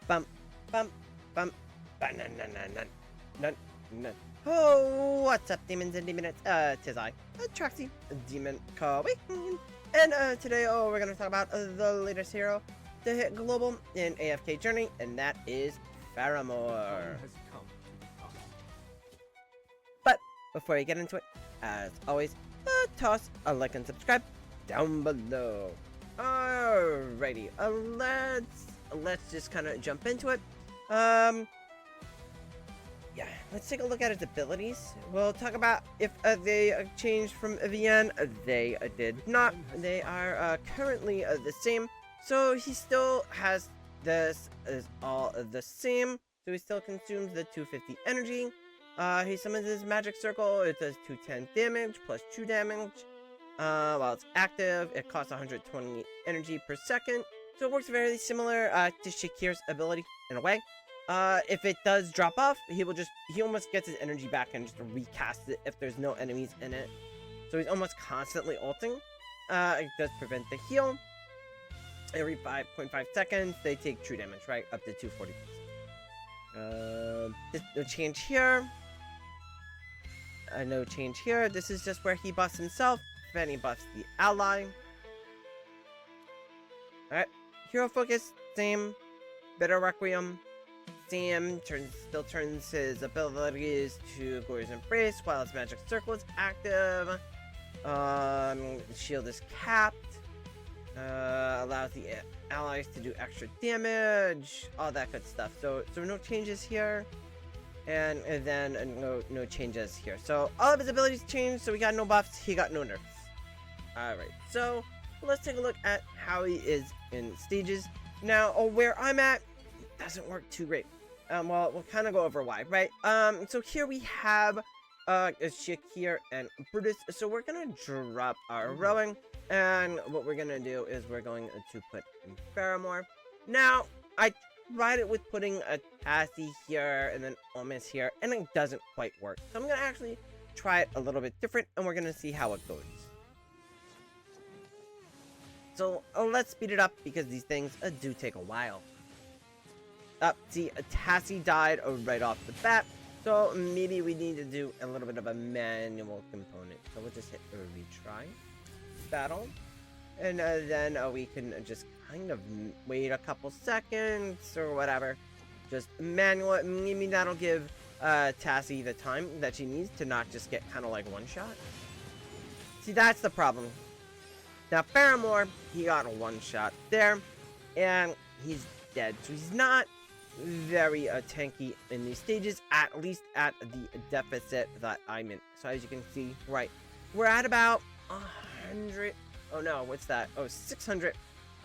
bum, bum, bum, nun. Oh, what's up, demons and demonettes? Tis I, Traxy, Demon Kobe. And today, we're gonna talk about the latest hero to hit global in AFKJourney, and that is Faramor. But before you get into it, as always, toss a like and subscribe down below. Alrighty, let's just kind of jump into it. Yeah, let's take a look at his abilities. We'll talk about if they changed from VN. They did not. They are currently the same. So he still has this is all the same. So he still consumes the 250 energy. He summons his magic circle. It does 210 damage plus 2 damage. While it's active, it costs 120 energy per second. So it works very similar to Shakir's ability in a way. If it does drop off, he almost gets his energy back and just recasts it if there's no enemies in it. So he's almost constantly ulting. It does prevent the heal. Every 5.5 seconds, they take true damage, right? Up to 240. No change here. No change here. This is just where he buffs himself, then he buffs the ally. Alright. Hero focus, same. Bitter Requiem. Sam still turns his abilities to Glorious Embrace while his magic circle is active. Shield is capped. Allows the allies to do extra damage. All that good stuff. So no changes here. And then no changes here. So all of his abilities changed. So we got no buffs. He got no nerfs. Alright. So let's take a look at how he is in stages. Now, where I'm at, doesn't work too great. Well, we'll kind of go over why, right? So here we have Shakir and Brutus. So we're gonna drop our rowing, and what we're gonna do is we're going to put in Faramor. Now, I tried it with putting a Tassie here and then Omis here, and it doesn't quite work. So I'm gonna actually try it a little bit different, and we're gonna see how it goes. So let's speed it up because these things do take a while. See, Tassie died right off the bat, so maybe we need to do a little bit of a manual component. So we'll just hit a retry battle, and then we can just kind of wait a couple seconds or whatever. Just manual it. Maybe that'll give Tassie the time that she needs to not just get kind of like one shot. See, that's the problem. Now Faramor, he got a one shot there, and he's dead. So he's not very tanky in these stages, at least at the deficit that I'm in. So as you can see, right, we're at about 100. Oh no, what's that? Oh, 600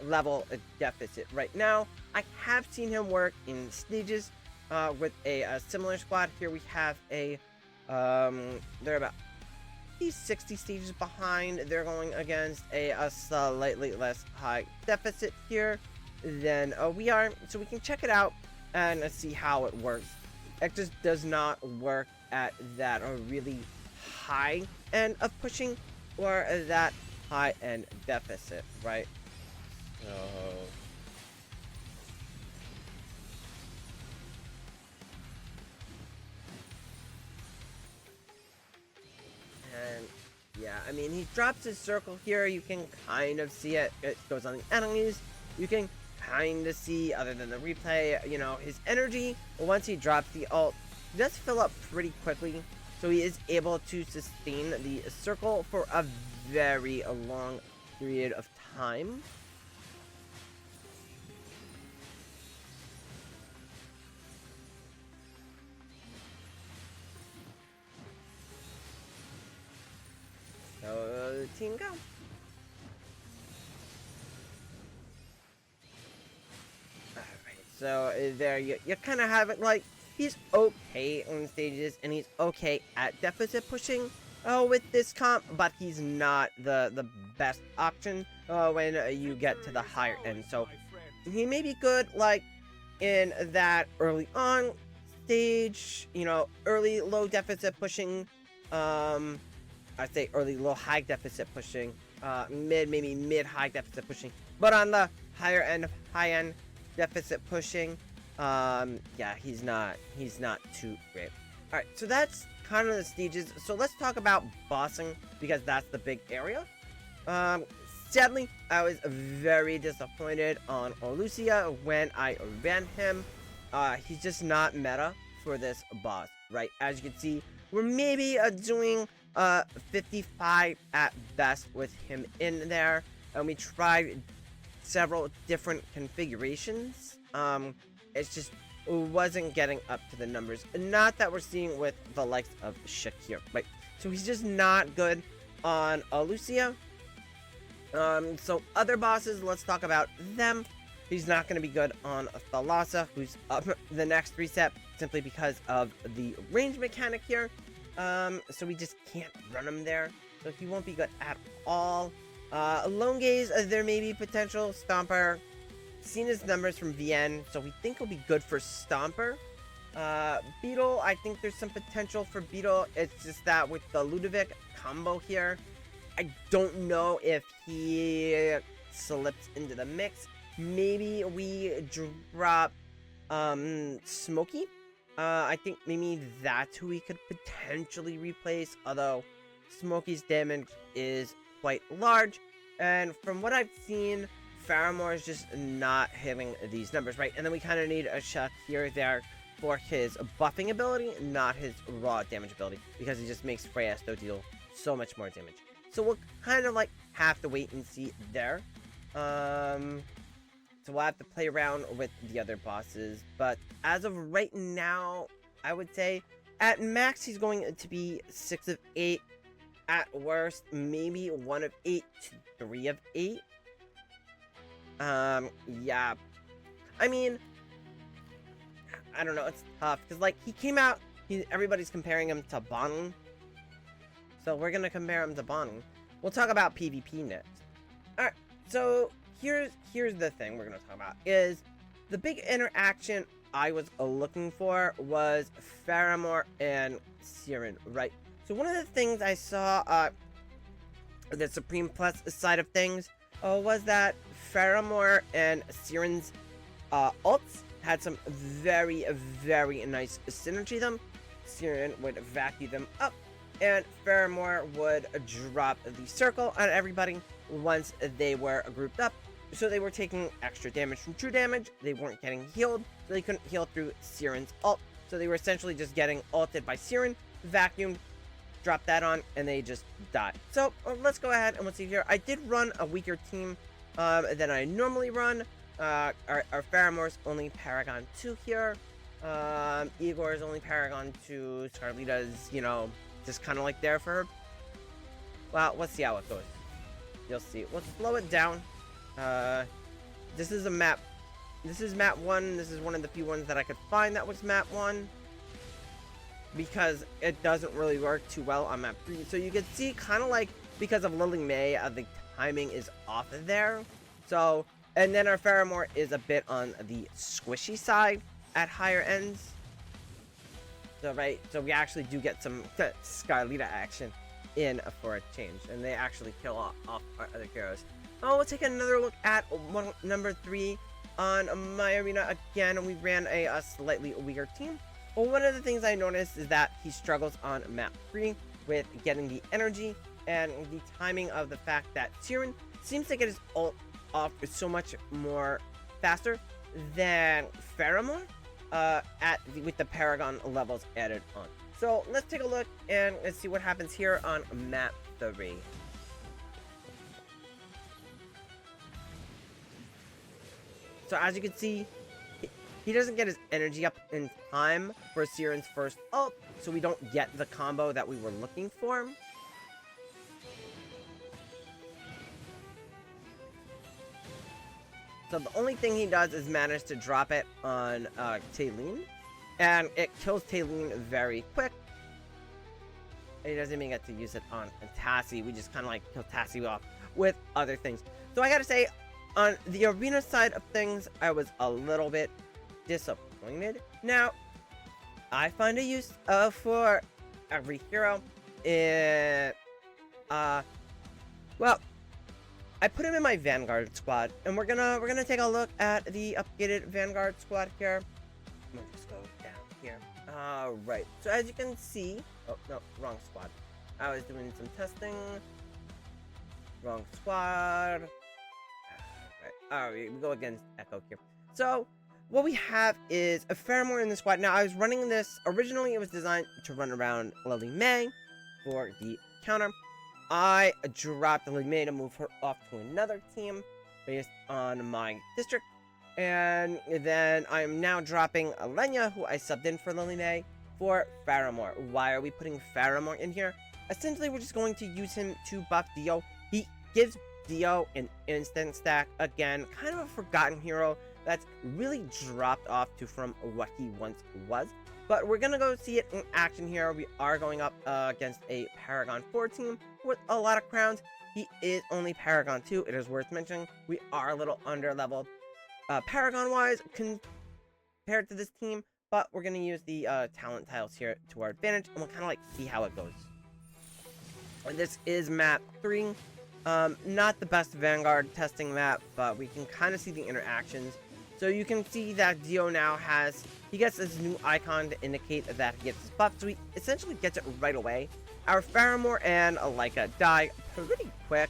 level deficit right now. I have seen him work in stages with a similar squad. Here we have a they're about 60 stages behind. They're going against a slightly less high deficit here than we are, so we can check it out and see how it works. It just does not work at that really high end of pushing or that high end deficit, right? So and yeah, I mean, he drops his circle here. You can kind of see it. It goes on the enemies. You can kind of see, other than the replay, you know, his energy, once he drops the ult, does fill up pretty quickly, so he is able to sustain the circle for a very long period of time. So team go. So there you kind of have it. Like, he's okay on stages and he's okay at deficit pushing with this comp, but he's not the best option when you get to the higher end. So he may be good like in that early on stage, you know, early low deficit pushing. I'd say early low high deficit pushing, maybe mid high deficit pushing, but on the high end deficit pushing, Yeah, he's not too great. All right, so that's kind of the stages. So let's talk about bossing, because that's the big area. Um, Sadly, I was very disappointed on Olucia when I ran him. He's just not meta for this boss, right? As you can see, we're maybe doing 55 at best with him in there, and we tried several different configurations. It's just wasn't getting up to the numbers, not that we're seeing with the likes of Shakir, right? So he's just not good on Lucia. So other bosses, let's talk about them. He's not going to be good on Thalassa, who's up the next reset, simply because of the range mechanic here. So we just can't run him there, so he won't be good at all. Lone Gaze, there may be potential. Stomper, seen his numbers from VN, so we think he'll be good for Stomper. Beetle, I think there's some potential for Beetle. It's just that with the Ludovic combo here, I don't know if he slips into the mix. Maybe we drop Smokey. I think maybe that's who we could potentially replace, although Smokey's damage is quite large, and from what I've seen, Faramor is just not hitting these numbers, right? And then we kind of need a shot here or there for his buffing ability, not his raw damage ability, because he just makes Freyasto deal so much more damage. So we'll kind of like have to wait and see there. So we'll have to play around with the other bosses, but as of right now, I would say at max he's going to be 6 of 8. At worst, maybe 1 of 8 to 3 of 8. Yeah. I mean, I don't know, it's tough, because, like, he came out, everybody's comparing him to Bonnie. So we're gonna compare him to Bonnie. We'll talk about PvP next. Alright, so here's the thing we're gonna talk about, is the big interaction I was looking for was Faramor and Siren, right? So one of the things I saw, the Supreme Plus side of things, was that Faramor and Siren's ults had some very, very nice synergy them. Siren would vacuum them up, and Faramor would drop the circle on everybody once they were grouped up. So they were taking extra damage from true damage, they weren't getting healed, so they couldn't heal through Siren's ult. So they were essentially just getting ulted by Siren, vacuumed, drop that on, and they just die. So let's go ahead and let's see here. I did run a weaker team than I normally run. Our Faramor's only Paragon 2 here. Igor's only Paragon 2. Scarlita's, you know, just kind of like there for her. Well, let's see how it goes. You'll see. Let's slow it down. This is a map. This is map 1. This is one of the few ones that I could find that was map 1. Because it doesn't really work too well on map 3. So you can see, kind of like, because of Lily May, the timing is off of there. So, and then our Faramor is a bit on the squishy side at higher ends. So, right, so we actually do get some Scarlita action in for a change. And they actually kill off our other heroes. Oh, we'll take another look at number 3 on my arena. Again, we ran a slightly weaker team. Well, one of the things I noticed is that he struggles on map 3 with getting the energy and the timing of the fact that Siren seems to get his ult off so much more faster than Faramor with the Paragon levels added on. So let's take a look and let's see what happens here on map 3. So as you can see, he doesn't get his energy up in time for Siren's first ult, so we don't get the combo that we were looking for. So the only thing he does is manage to drop it on Taylene, and it kills Taylene very quick. And he doesn't even get to use it on Tassie. We just kind of like kill Tassie off with other things. So I gotta say, on the arena side of things, I was a little bit disappointed. Now, I find a use for every hero. Well, I put him in my Vanguard squad, and we're gonna take a look at the updated Vanguard squad here. We'll just go down here. Alright, so as you can see... Oh, no, wrong squad. I was doing some testing. Wrong squad. Alright, we go against Echo here. So, what we have is a Faramor in the squad. Now, I was running this... Originally, it was designed to run around Lily May for the counter. I dropped Lily May to move her off to another team based on my district. And then I'm now dropping Alenia, who I subbed in for Lily May, for Faramor. Why are we putting Faramor in here? Essentially, we're just going to use him to buff Dio. He gives Dio an instant stack. Again, kind of a forgotten hero that's really dropped off from what he once was. But we're going to go see it in action here. We are going up against a Paragon 4 team with a lot of crowns. He is only Paragon 2. It is worth mentioning. We are a little under-leveled Paragon-wise compared to this team. But we're going to use the talent tiles here to our advantage. And we'll kind of like see how it goes. And this is map 3. Not the best Vanguard testing map, but we can kind of see the interactions. So you can see that Dio now has, he gets this new icon to indicate that he gets his buff, so he essentially gets it right away. Our Faramor and Alika die pretty quick,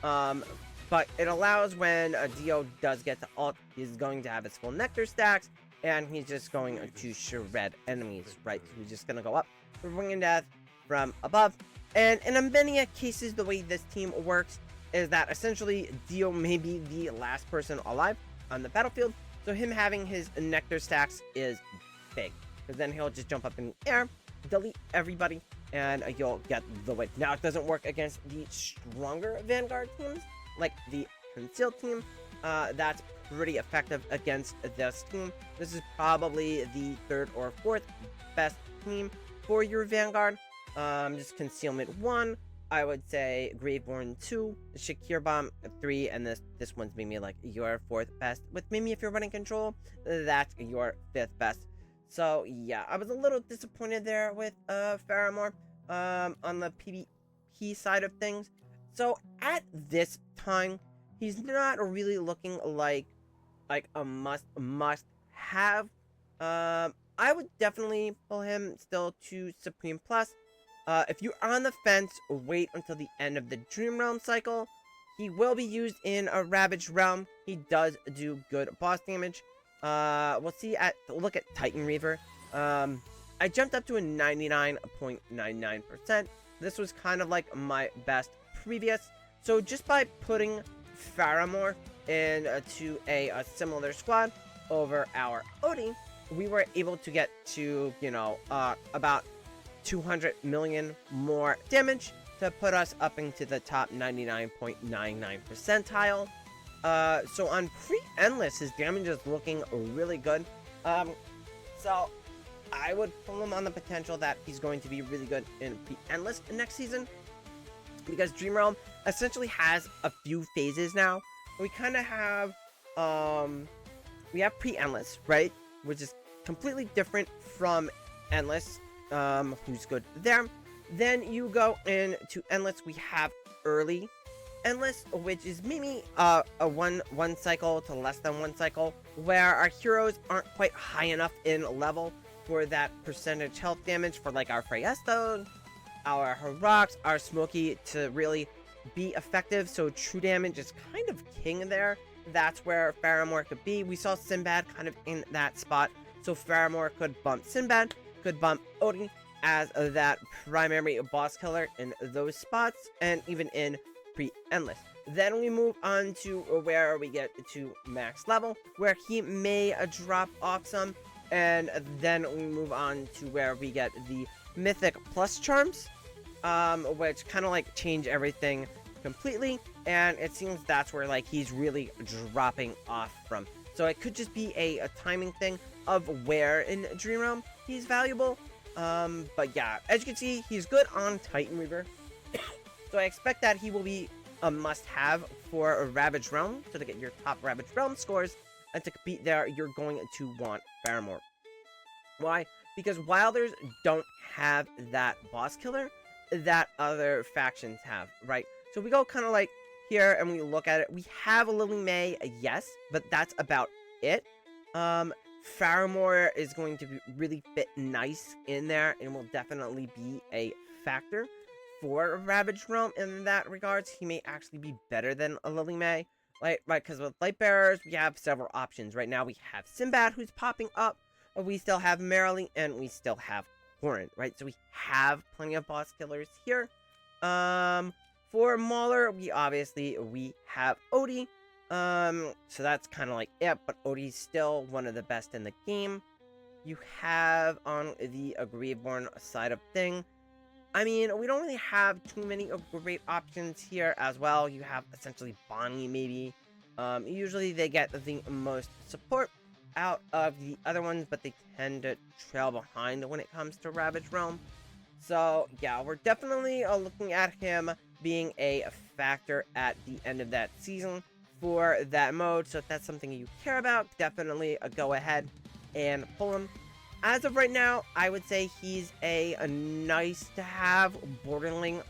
but it allows when Dio does get to ult, he's going to have his full Nectar stacks, and he's just going to shred enemies, right? So he's just going to go up, bringing death from above. And in many cases, the way this team works is that essentially Dio may be the last person alive on the battlefield, so him having his Nectar stacks is big, because then he'll just jump up in the air, delete everybody, and you'll get the win. Now, it doesn't work against the stronger Vanguard teams, like the Concealed team. That's pretty effective against this team. This is probably the 3rd or 4th best team for your Vanguard. Just Concealment 1, I would say Graveborn 2, Shakir Bomb 3, and this one's maybe like your 4th best. With Mimi, if you're running control, that's your 5th best. So yeah, I was a little disappointed there with Faramor on the PvP side of things. So at this time, he's not really looking like a must have. I would definitely pull him still to Supreme Plus. If you're on the fence, wait until the end of the Dream Realm cycle. He will be used in a Ravaged Realm. He does do good boss damage. We'll see look at Titan Reaver. I jumped up to a 99.99%. This was kind of like my best previous. So just by putting Faramor into a similar squad over our Odie, we were able to get to, you know, about 200 million more damage to put us up into the top 99.99 percentile. So on pre-endless, his damage is looking really good. So I would pull him on the potential that he's going to be really good in pre-endless next season, because Dream Realm essentially has a few phases now. We kind of have we have pre-endless, right, which is completely different from endless. Who's good there. Then you go into endless. We have early endless, which is maybe a one cycle to less than 1 cycle, where our heroes aren't quite high enough in level for that percentage health damage for like our Freyasto, our Herox, our Smokey to really be effective. So true damage is kind of king there. That's where Faramor could be. We saw Sinbad kind of in that spot, so Faramor could bump Sinbad, could bump Odin as that primary boss killer in those spots, and even in pre-endless. Then we move on to where we get to max level, where he may drop off some, and then we move on to where we get the mythic plus charms, which kind of like change everything completely, and it seems that's where like he's really dropping off from. So it could just be a timing thing of where in Dream Realm he's valuable. But yeah, as you can see, he's good on Titan Reaver. So I expect that he will be a must-have for a Ravaged Realm. So to get your top Ravaged Realm scores, and to compete there, you're going to want Faramor. Why? Because Wilders don't have that boss killer that other factions have, right? So we go kind of like here and we look at it. We have a Lily May, yes, but that's about it. Faramor is going to really fit nice in there and will definitely be a factor for Ravaged Realm in that regards. He may actually be better than a Lily May. Right, because with Light Bearers, we have several options. Right now, we have Sinbad, who's popping up. We still have Merrily, and we still have Corin, right? So we have plenty of boss killers here. For Mauler, we have Odie. So that's kind of like it, but Odie's still one of the best in the game. You have on the Aggrieved-born side of thing. I mean, we don't really have too many great options here as well. You have essentially Bonnie, maybe. Usually they get the most support out of the other ones, but they tend to trail behind when it comes to Ravaged Realm. So, yeah, we're definitely looking at him being a factor at the end of that season for that mode. So if that's something you care about, definitely go ahead and pull him. As of right now, I would say he's a nice to have, bordering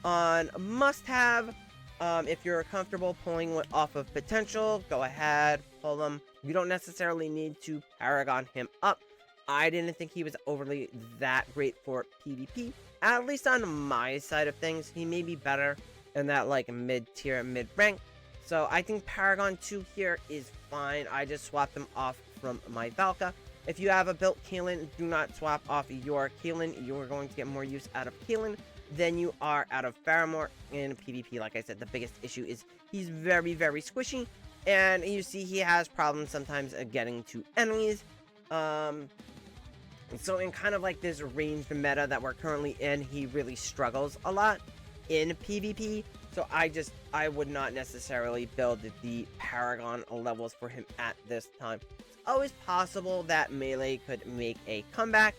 on must have. If you're comfortable pulling off of potential, go ahead, pull him. You don't necessarily need to Paragon him up. I didn't think he was overly that great for PvP. At least on my side of things, he may be better in that like mid-tier, mid-rank. So I think Paragon 2 here is fine. I just swapped him off from my Valka. If you have a built Kaelin, do not swap off your Kaelin. You're going to get more use out of Kaelin than you are out of Faramor in PvP. Like I said, the biggest issue is he's very, very squishy. And you see he has problems sometimes getting to enemies. So in kind of like this ranged meta that we're currently in, he really struggles a lot in PvP. So I would not necessarily build the Paragon levels for him at this time. Always possible that Melee could make a comeback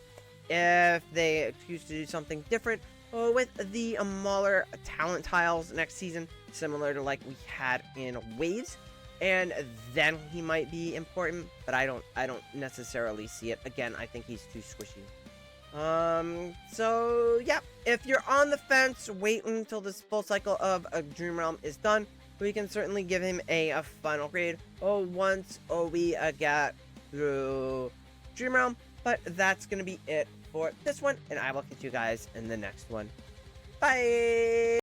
if they choose to do something different with the Mauler talent tiles next season, similar to like we had in Waves, and then he might be important, but I don't necessarily see it. Again, I think he's too squishy. So yeah, if you're on the fence, wait until this full cycle of Dream Realm is done. We can certainly give him a final grade once we get through Dream Realm. But that's going to be it for this one, and I will catch you guys in the next one. Bye!